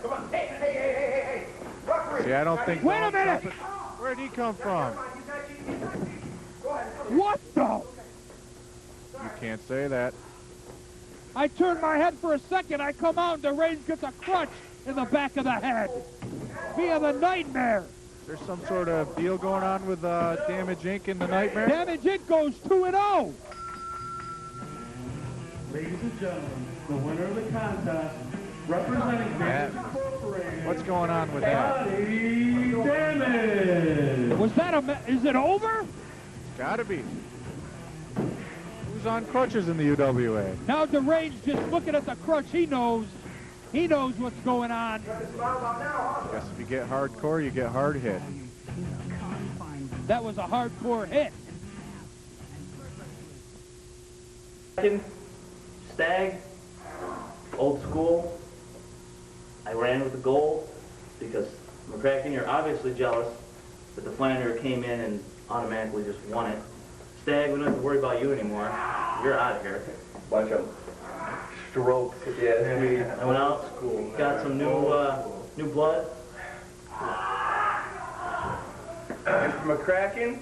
Come on. Hey. Referee. See, I don't think... Wait a minute! Where'd he come from? What the? You can't say that. I turned my head for a second. I come out and Deranged gets a crutch in the back of the head via the Nightmare. There's some sort of deal going on with Damage Inc. and the Nightmare? Damage Inc. goes 2-0. Ladies and gentlemen, the winner of the contest, representing Damage Incorporated. What's going on with that? Body damage. Was that is it over? It's gotta be. Who's on crutches in the UWA? Now Deranged just looking at the crutch. He knows what's going on. Guess if you get hardcore, you get hard hit. That was a hardcore hit. Stag, old school. I ran with the goal because McCracken, you're obviously jealous that the Philanderer came in and automatically just won it. Stag, we don't have to worry about you anymore. You're out of here. Bunch of strokes at the end. I went out, got some new blood. And for McCracken,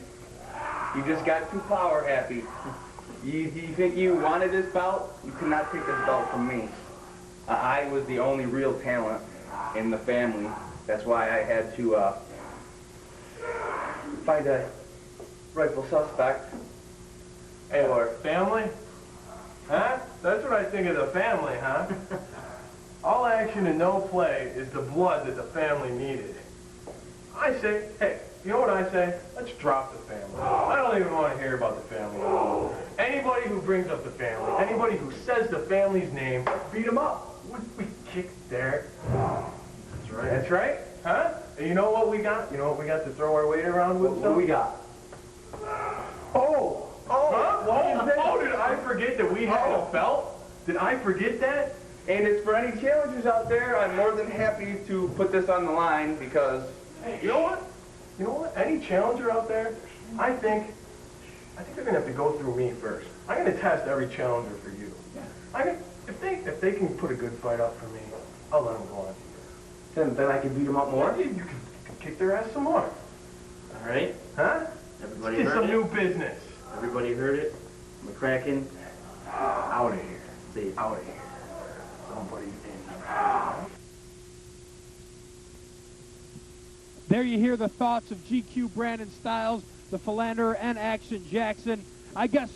you just got too power happy. You think you wanted this belt? You could not take this belt from me. I was the only real talent in the family. That's why I had to find a rightful suspect. Hey, our family? Huh? That's what I think of the family, huh? All action and no play is the blood that the family needed. I say, hey, you know what I say? Let's drop the family. I don't even want to hear about the family. Anybody who brings up the family, anybody who says the family's name, beat them up. We kick their... That's right. That's right. Huh? And you know what we got? You know what we got to throw our weight around with? What do we got? Oh, did I forget that we had a belt? Did I forget that? And it's for any challengers out there, I'm more than happy to put this on the line because... Hey, you know what? You know what? Any challenger out there, I think they're gonna have to go through me first. I'm gonna test every challenger for you. If they can put a good fight up for me, I'll let them go on. Then I can beat them up more? You can kick their ass some more. All right? Huh? Everybody It's heard some it? new business. Everybody heard it? McCracken, Out of here. see. Out of here. Somebody in here. There you hear the thoughts of GQ Brandon Styles, the Philanderer, and Action Jackson. I guess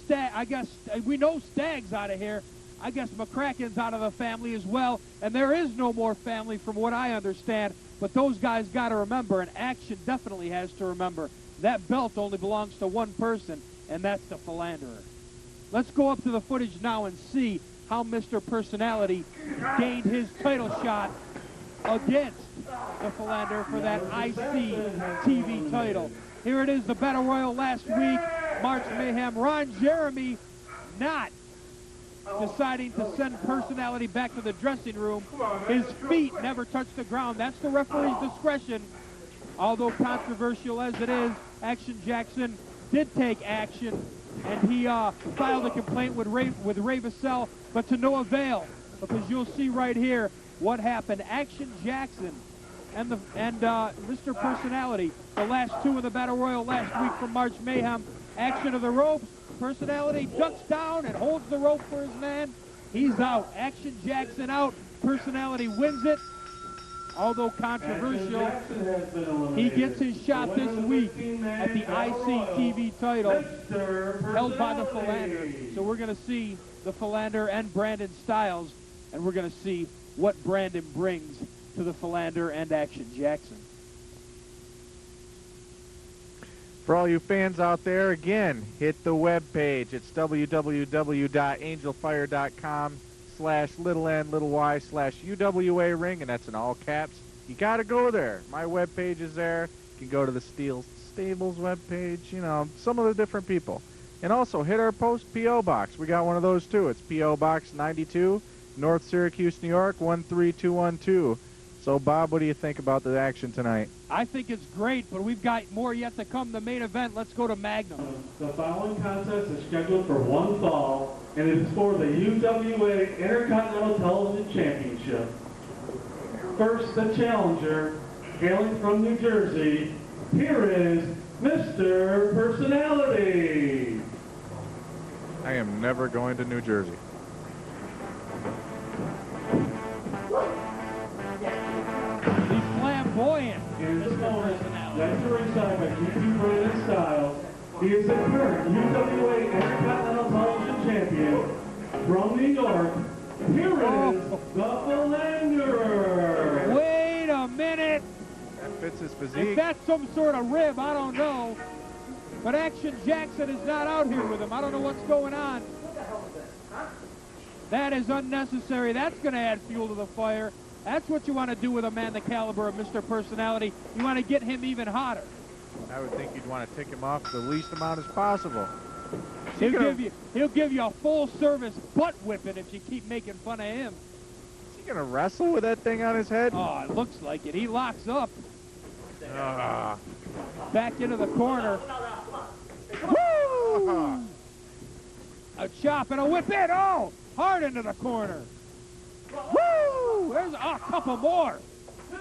we know Stag's out of here. I guess McCracken's out of the family as well, and there is no more family from what I understand. But those guys got to remember, and Action definitely has to remember, that belt only belongs to one person, and that's the Philanderer. Let's go up to the footage now and see how Mr. Personality gained his title shot against the Philanderer for that IC TV title. Here it is, the Battle Royal last week, March Mayhem. Ron Jeremy not deciding to send Personality back to the dressing room. His feet never touched the ground. That's the referee's discretion. Although controversial as it is, Action Jackson did take action, and he filed a complaint with Ray Vassell, but to no avail, because you'll see right here what happened. Action Jackson and Mr. Personality, the last two in the Battle Royal last week from March Mayhem. Action of the ropes. Personality ducks down and holds the rope for his man. He's out. Action Jackson out. Personality wins it. Although controversial, he gets his shot this week at the IC TV title held by the Philanderer. So we're going to see the Philanderer and Brandon Styles, and we're going to see what Brandon brings to the Philanderer and Action Jackson. For all you fans out there, again, hit the webpage. It's www.angelfire.com/y/UWA Ring, and that's in all caps. You got to go there. My webpage is there. You can go to the Steel Stables webpage, you know, some of the different people. And also, hit our post P.O. Box. We got one of those, too. It's P.O. Box 92, North Syracuse, New York, 13212. So, Bob, what do you think about the action tonight? I think it's great, but we've got more yet to come. The main event, let's go to Magnum. The following contest is scheduled for one fall, and it is for the UWA Intercontinental Television Championship. First, the challenger, hailing from New Jersey, here is Mr. Personality. I am never going to New Jersey. He's flamboyant. In his opponent, led to ringside by GP Brandon Styles, he is the current UWA Intercontinental Television Champion from New York. Here is the Philanderer. Wait a minute. That fits his If physique. that's some sort of rib, I don't know. But Action Jackson is not out here with him. I don't know what's going on. That is unnecessary. That's going to add fuel to the fire. That's what you want to do with a man the caliber of Mr. Personality. You want to get him even hotter. I would think you'd want to tick him off the least amount as possible. He'll give you a full service butt whipping if you keep making fun of him. Is he going to wrestle with that thing on his head? Oh, it looks like it. He locks up. Back into the corner. Woo! A chop and a whip in. Oh, hard into the corner. Woo! There's a couple more.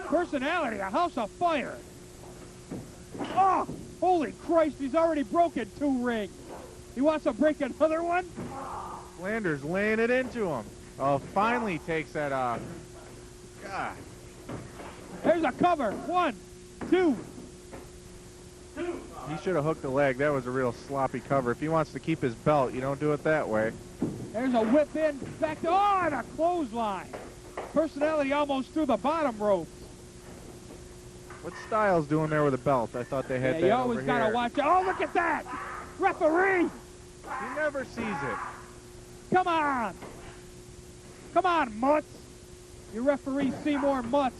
Personality, a house of fire. Oh, holy Christ, he's already broken 2 rings. He wants to break another one? Flanders laying it into him. Oh, finally takes that off. God. There's a cover. 1, 2. He should have hooked the leg. That was a real sloppy cover. If he wants to keep his belt, you don't do it that way. There's a whip in. Back to, oh, and a clothesline. Personality almost through the bottom ropes. What's Styles doing there with a belt? I thought they had that you always over got to here. watch. Oh, look at that. Referee. He never sees it. Come on. Come on, Mutts. Your referee Seymour Mutts.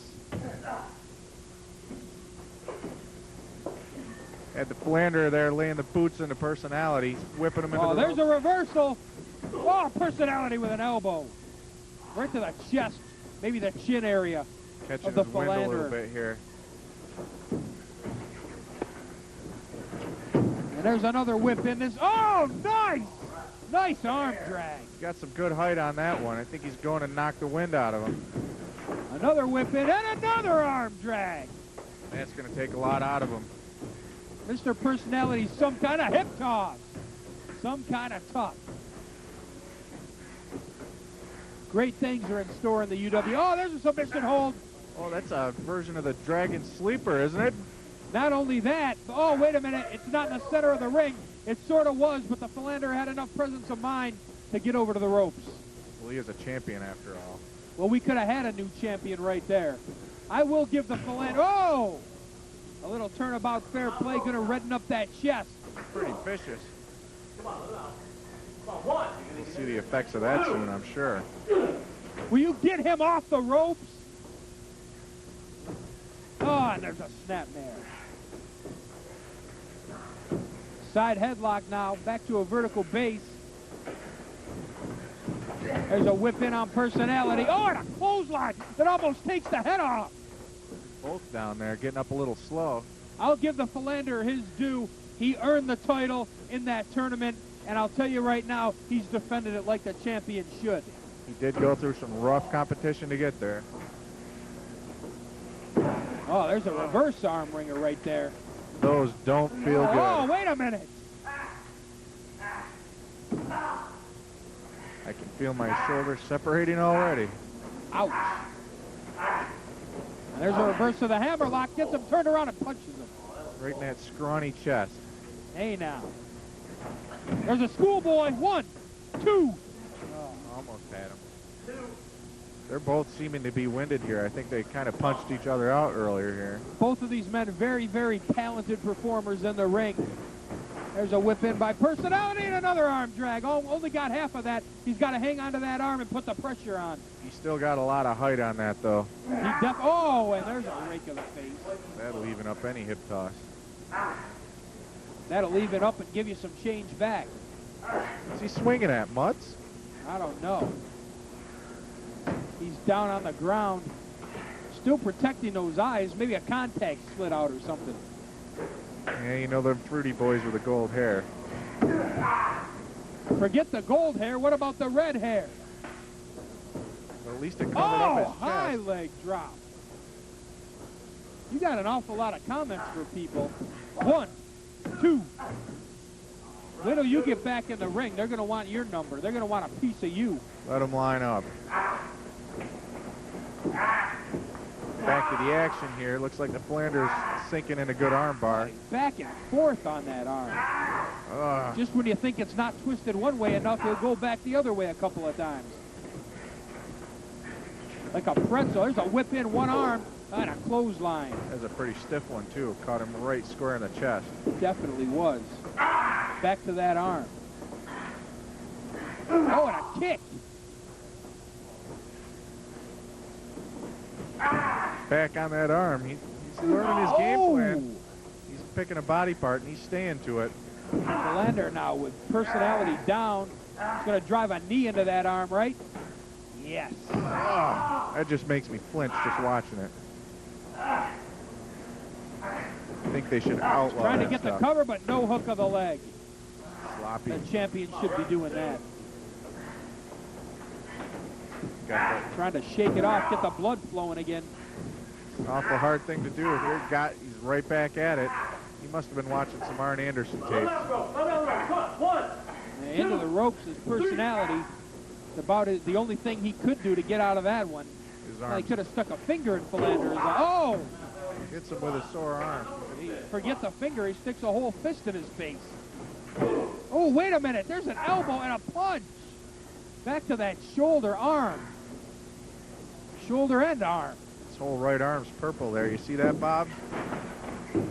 Had the Philanderer there laying the boots into Personality, whipping him into Oh, the there's ropes. a reversal. Oh, Personality with an elbow. Right to the chest, maybe the chin area Catching of the his wind a little Philanderer. bit here. And there's another whip in this. Oh, nice. Nice arm drag. Got some good height on that one. I think he's going to knock the wind out of him. Another whip in and another arm drag. That's going to take a lot out of him. Mr. Personality, some kind of hip toss. Some kind of tough. Great things are in store in the UW. Oh, there's a submission hold. Oh, that's a version of the Dragon Sleeper, isn't it? Not only that, oh, wait a minute. It's not in the center of the ring. It sort of was, but the Philanderer had enough presence of mind to get over to the ropes. Well, he is a champion after all. Well, we could have had a new champion right there. I will give the Philanderer. Oh! A little turnabout fair play, going to redden up that chest. Pretty vicious. We'll see the effects of that soon, I'm sure. Will you get him off the ropes? Oh, and there's a snapmare. Side headlock now, back to a vertical base. There's a whip in on personality. Oh, and a clothesline that almost takes the head off. Both down there, getting up a little slow. I'll give the Philanderer his due. He earned the title in that tournament, and I'll tell you right now, he's defended it like the champion should. He did go through some rough competition to get there. Oh, there's a reverse arm ringer right there. Those don't feel good. Oh, wait a minute. I can feel my shoulder separating already. Ouch. And there's a reverse of the hammerlock. Gets him turned around and punches him. Right in that scrawny chest. Hey, now. There's a schoolboy. 1, 2. Almost had him. They're both seeming to be winded here. I think they kind of punched each other out earlier here. Both of these men very, very talented performers in the ring. There's a whip in by personality and another arm drag. Oh, only got half of that. He's got to hang on to that arm and put the pressure on. He's still got a lot of height on that, though. Oh, and there's a rake of the face. That'll even up any hip toss. That'll even up and give you some change back. What's he swinging at, Mutz? I don't know. He's down on the ground, still protecting those eyes. Maybe a contact slid out or something. Yeah, you know them fruity boys with the gold hair. Forget the gold hair. What about the red hair? Well, at least it covered up his chest. High leg drop. You got an awful lot of comments for people. 1, 2. Wait till you get back in the ring. They're going to want your number. They're going to want a piece of you. Let them line up. Back to the action here. Looks like the Philanderer's sinking in a good arm bar. Back and forth on that arm. Just when you think it's not twisted one way enough, he'll go back the other way a couple of times. Like a pretzel. There's a whip in one arm and a clothesline. That's a pretty stiff one, too. Caught him right square in the chest. Definitely was. Back to that arm. Oh, and a kick. Back on that arm. He's learning his game plan. He's picking a body part, and he's staying to it. Philanderer now with personality down. He's going to drive a knee into that arm, right? Yes. That just makes me flinch just watching it. I think they should outlaw Trying to that get stuff. the cover, but no hook of the leg. Sloppy. The champion should be doing that. Trying to shake it off, get the blood flowing again. Awful hard thing to do. Here, he's right back at it. He must have been watching some Arn Anderson tape. Into the ropes is personality. It's about the only thing he could do to get out of that one. Well, he could have stuck a finger in Philanderer's eye. Oh! Hits him with a sore arm. Forget the finger, he sticks a whole fist in his face. Oh, wait a minute, there's an elbow and a punch. Back to that shoulder arm. Shoulder and arm. His whole right arm's purple there. You see that, Bob? He's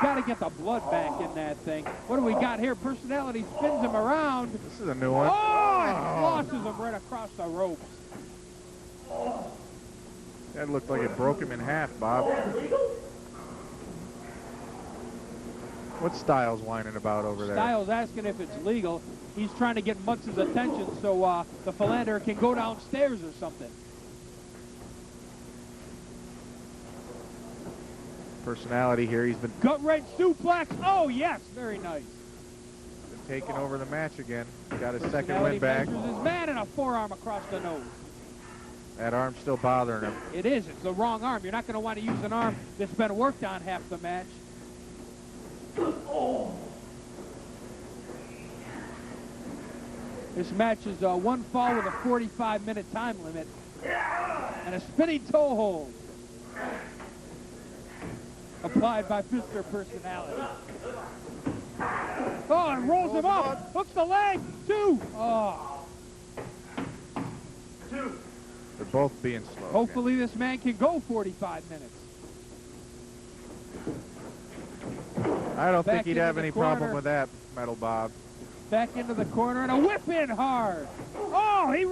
got to get the blood back in that thing. What do we got here? Personality spins him around. This is a new one. Oh, and flosses him right across the ropes. That looked like it broke him in half, Bob. What's Styles whining about over there? Styles asking if it's legal. He's trying to get Mutz's attention so the Philanderer can go downstairs or something. Personality here. He's been Gut-wrench suplex. Oh, yes. Very nice. taking over the match again. Got his second Personality win back. measures his man and a forearm across the nose. That arm's still bothering him. It is. It's the wrong arm. You're not going to want to use an arm that's been worked on half the match. This match is one fall with a 45-minute time limit and a spinning toe hold applied by Mr. Personality. Oh, and rolls him up. Hooks the leg. 2. Oh. They're both being slow. Hopefully this man can go 45 minutes. I don't Back think he'd into have the any corner. problem with that, Metal Bob. Back into the corner and a whip in hard. Oh, he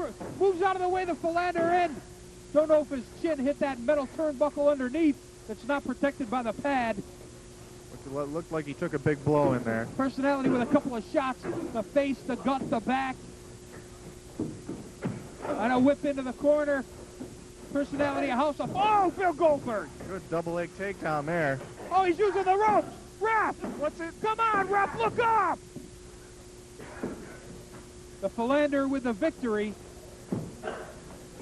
moves out of the way, the Philanderer in. Don't know if his chin hit that metal turnbuckle underneath that's not protected by the pad. Looked like he took a big blow in there. Personality with a couple of shots, the face, the gut, the back. And a whip into the corner. Personality, a house of, oh, Bill Goldberg. Good double leg takedown there. Oh, he's using the ropes. Ref, what's it? Come on, Ref, look up. The Philanderer with the victory.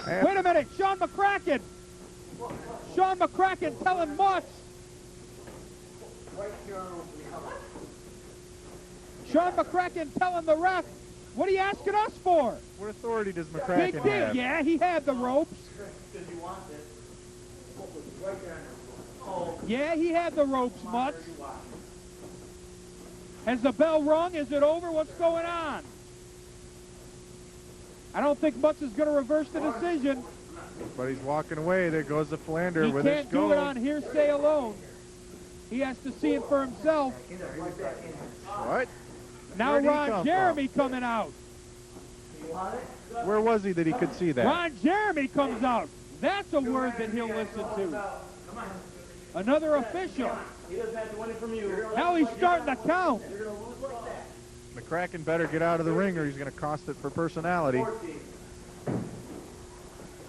Wait a minute, Sean McCracken. Sean McCracken telling Mutz. Sean McCracken telling the ref, what are you asking us for? What authority does Big McCracken deal. have? Yeah, he had the ropes. Yeah, he had the ropes, Mutz. Has the bell rung? Is it over? What's going on? I don't think Mutz is going to reverse the decision. But he's walking away. There goes the Philanderer He with his can't do gold. it on hearsay alone. He has to see it for himself. What? Now Where'd he Ron come Jeremy coming out. Where was he that he could see that? Ron Jeremy comes out. That's a word that he'll listen to. Another official. He doesn't have to win it from you. Now he's starting to count. McCracken better get out of the ring or he's going to cost it for personality.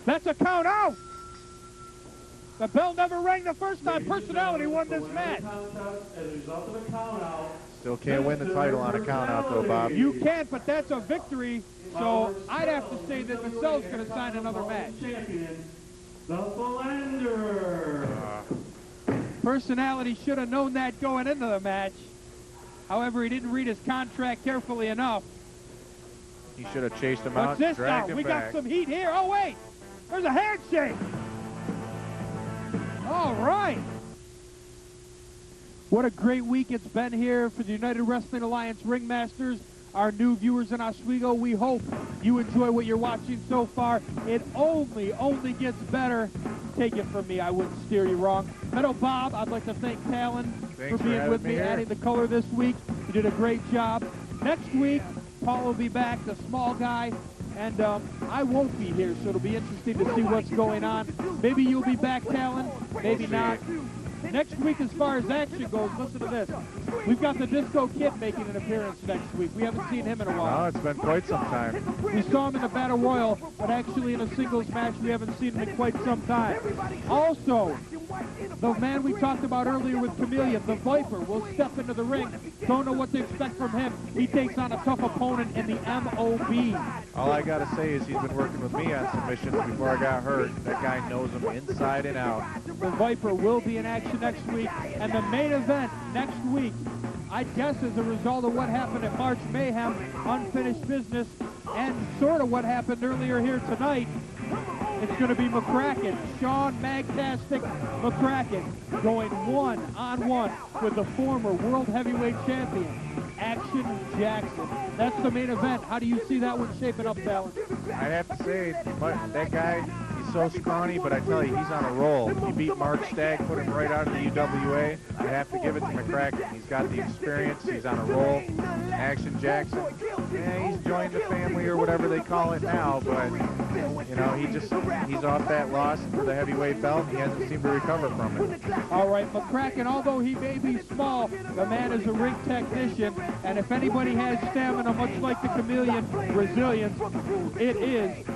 That's a count out. The bell never rang the first time. Personality won this match. As a result of a count out, Still can't win the title on a count out though, Bob. You can't, but that's a victory. So I'd have to say that Vassell's going to sign another match. champion, the Philanderer. Personality should have known that going into the match. However, he didn't read his contract carefully enough. He should have chased him What's out, this dragged now? him We back. got some heat here. Oh, wait. There's a handshake. All right. What a great week it's been here for the United Wrestling Alliance Ringmasters. Our new viewers in Oswego, we hope you enjoy what you're watching so far. It only gets better. Take it from me, I wouldn't steer you wrong. Metal Bob, I'd like to thank Talon Thanks for for being having with me me, here. adding the color this week. You did a great job. Next week, Paul will be back, the small guy, and I won't be here, so it'll be interesting to see what's going on. Maybe you'll be back, Talon, maybe not. Next week, as far as action goes, listen to this. We've got the Disco Kid making an appearance next week. We haven't seen him in a while. Oh, it's been quite some time. We saw him in the Battle Royal, but actually in a singles match, we haven't seen him in quite some time. Also, the man we talked about earlier with Chameleon, the Viper, will step into the ring. Don't know what to expect from him. He takes on a tough opponent in the MOB. All I got to say is he's been working with me on submissions before I got hurt. That guy knows them inside and out. The Viper will be in action next week, and the main event next week, I guess as a result of what happened at March Mayhem, unfinished business, and sort of what happened earlier here tonight, it's going to be McCracken, Sean Magtastic McCracken, going one-on-one with the former World Heavyweight Champion, Action Jackson. That's the main event. How do you see that one shaping up, Talon? I'd have to say, that guy, he's so scrawny, but I tell you, he's on a roll. He beat Mark Stagg, put him right out of the UWA. I have to give it to McCracken. He's got the experience. He's on a roll. Action Jackson, yeah, he's joined the family or whatever they call it now, but, you know, he's off that loss for the heavyweight belt. He hasn't seemed to recover from it. All right, McCracken, although he may be small, the man is a ring technician, and if anybody has stamina, much like the Chameleon, resilience, it is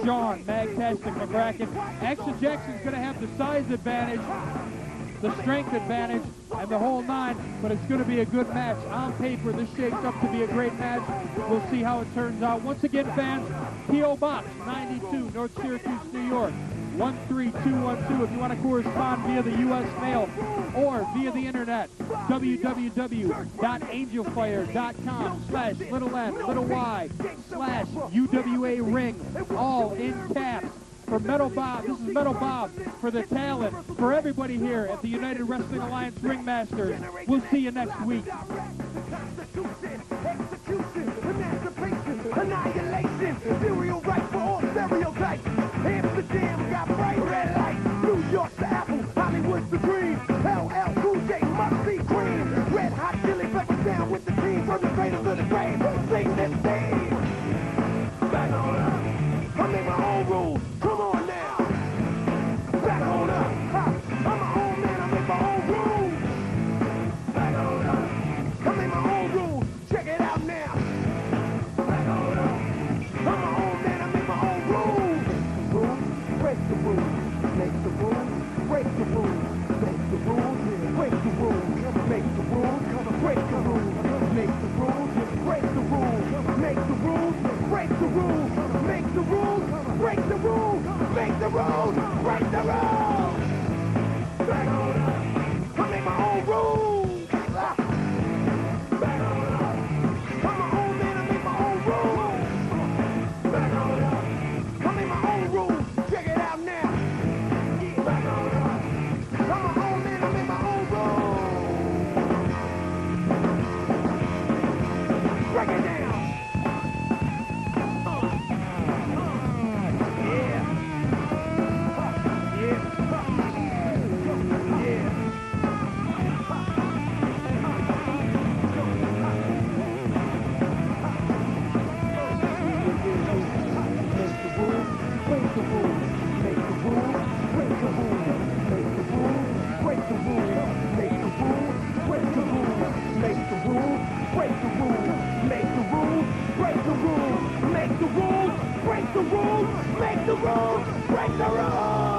Sean Magtastic McCracken. Action Jackson's going to have the size advantage, the strength advantage, and the whole nine, but it's going to be a good match. On paper, this shapes up to be a great match. We'll see how it turns out. Once again, fans, P.O. Box 92, North Syracuse, New York, 13212. If you want to correspond via the U.S. mail or via the internet, www.angelfire.com/n/UWA Ring, all in caps. For Metal Bob, this is Metal Bob, for the Talon, for everybody here at the United Wrestling Alliance Ringmasters. We'll see you next week. Annihilation, serial right for all stereotypes. Jam got bright red lights. New York's the apple, Hollywood's the dream. LL Cool J must be cream. Red hot chili peppers down with the team from the cradle to the grave. Sing this thing. Back on up. I make my own rules. Come on now. Back on up. Ha. I'm my own man. I make my own rules. Back on up. I make my own rules. Check it out now. Back on up. I'm my own man. I make my own rules. Rules. Break the rules. Make the rules. Break the rules. Make the rules. Break the rules. Make the rules. Break the rules. Make the rules. Break the rules. Make the rules. Break the rules. Make the rules. Break the rules. Make the rules. Break the rules. Back on up. I make my own rules. Back on up. I'm my own man. I make my own rules. Back on up. I make my own rules. Check it out now. Back on up. I'm my own man. I make my own rules. Break it down. Make the rules, break the rules, make the rules, break the rules!